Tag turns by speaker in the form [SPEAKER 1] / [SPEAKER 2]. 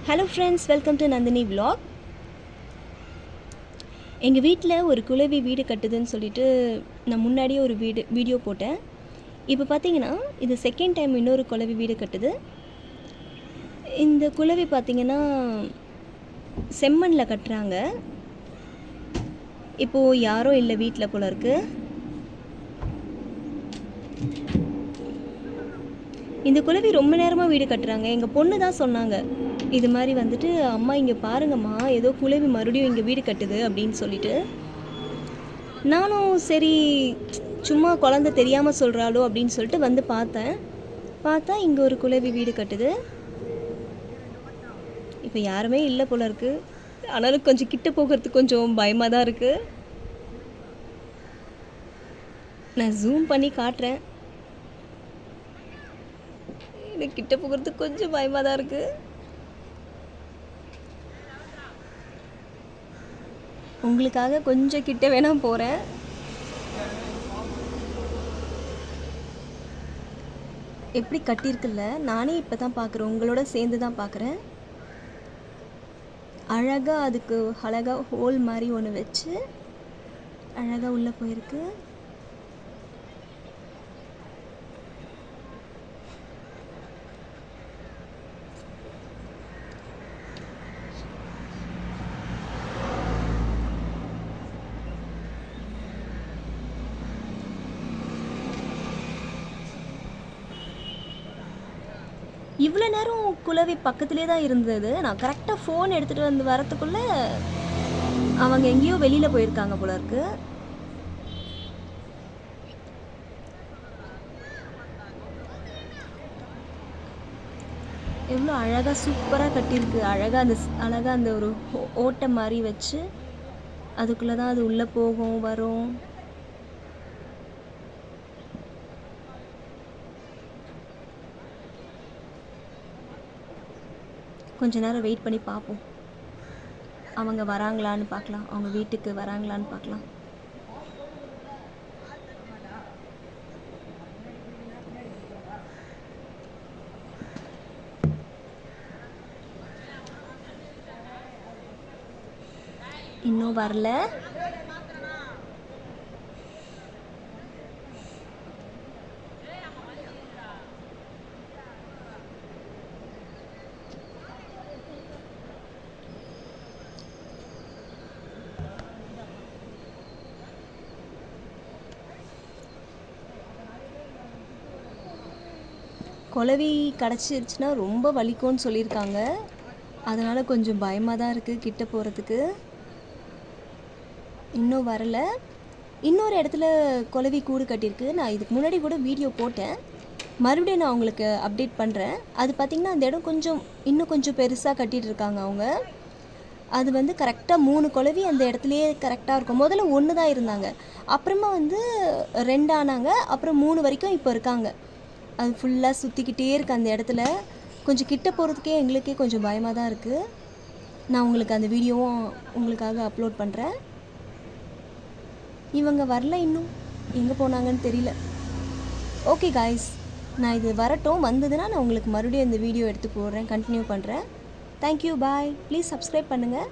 [SPEAKER 1] Hello friends, welcome to Nandini vlog. எங்கள் வீட்டில் ஒரு குளவி வீடு கட்டுதுன்னு சொல்லிட்டு நான் முன்னாடியே ஒரு வீடியோ போட்டேன். இப்போ பார்த்தீங்கன்னா இது செகண்ட் டைம் இன்னொரு குளவி வீடு கட்டுது. இந்த குளவி பார்த்திங்கன்னா செம்மண்ணில் கட்டுறாங்க. இப்போது யாரும் இல்லை வீட்டில் போல இருக்குது. இந்த குளவி ரொம்ப நேரமாக வீடு கட்டுறாங்க. எங்கள் பொண்ணு தான் சொன்னாங்க, இது மாதிரி வந்துட்டு அம்மா இங்கே பாருங்கம்மா, ஏதோ குளவி மறுபடியும் இங்கே வீடு கட்டுது அப்படின்னு சொல்லிட்டு. நானும் சரி சும்மா குழந்தை தெரியாமல் சொல்கிறாளோ அப்படின்னு சொல்லிட்டு வந்து பார்த்தா இங்கே ஒரு குளவி வீடு கட்டுது. இப்போ யாருமே இல்லை போல இருக்குது. ஆனாலும் கொஞ்சம் கிட்ட போகிறதுக்கு கொஞ்சம் பயமாக தான் இருக்குது. நான் ஜூம் பண்ணி காட்டுறேன். எனக்கு கிட்ட போகிறதுக்கு கொஞ்சம் பயமாக தான் இருக்குது. உங்களுக்காக கொஞ்சம் கிட்ட வேணா போகிறேன். எப்படி கட்டியிருக்குல்ல, நானே இப்போ தான் பார்க்குறேன், உங்களோட சேர்ந்து தான் பார்க்குறேன். அழகாக அதுக்கு அழகாக ஹோல் மாதிரி ஒன்று வச்சு அழகாக உள்ளே போயிருக்கு. இவ்வளோ நேரம் குளவி பக்கத்துலேயே தான் இருந்தது. நான் கரெக்டாக ஃபோன் எடுத்துகிட்டு வந்து வரத்துக்குள்ளே அவங்க எங்கேயோ வெளியில் போயிருக்காங்க போல இருக்கு. எவ்வளோ அழகாக சூப்பராக கட்டியிருக்கு. அழகாக அந்த ஒரு ஓட்டை மாதிரி வச்சு அதுக்குள்ளே தான் அது உள்ளே போகும் வரும். கொஞ்ச நேரம் வெயிட் பண்ணி பார்ப்போம், அவங்க வராங்களான்னு பார்க்கலாம், அவங்க வீட்டுக்கு வராங்களான்னு பார்க்கலாம். இன்னும் வரல. குளவி கிடச்சிருச்சுன்னா ரொம்ப வலிக்கும்னு சொல்லியிருக்காங்க. அதனால் கொஞ்சம் பயமாக தான் இருக்குது கிட்ட போகிறதுக்கு. இன்னும் வரலை. இன்னொரு இடத்துல குளவி கூடு கட்டியிருக்கு. நான் இதுக்கு முன்னாடி கூட வீடியோ போட்டேன், மறுபடியும் நான் உங்களுக்கு அப்டேட் பண்ணுறேன். அது பார்த்திங்கன்னா அந்த இடம் இன்னும் கொஞ்சம் பெருசாக கட்டிகிட்டு இருக்காங்க அவங்க. அது வந்து கரெக்டாக 3 குளவி அந்த இடத்துலையே கரெக்டாக இருக்கும். முதல்ல 1 தான் இருந்தாங்க, அப்புறமா வந்து 2 ஆனாங்க, அப்புறம் 3 வரைக்கும் இப்போ இருக்காங்க. அது ஃபுல்லாக சுற்றிக்கிட்டே இருக்குது அந்த இடத்துல. கொஞ்சம் கிட்ட போகிறதுக்கே எங்களுக்கே கொஞ்சம் பயமாக தான் இருக்குது. நான் உங்களுக்கு அந்த வீடியோவும் உங்களுக்காக அப்லோட் பண்ணுறேன். இவங்க வரல, இன்னும் எங்கே போனாங்கன்னு தெரியல. ஓகே காய்ஸ், நான் இது வரட்டும், வந்ததுன்னா நான் உங்களுக்கு மறுபடியும் இந்த வீடியோ எடுத்து போடுறேன், கண்டினியூ பண்ணுறேன். Thank you, bye. ப்ளீஸ் சப்ஸ்கிரைப் பண்ணுங்கள்.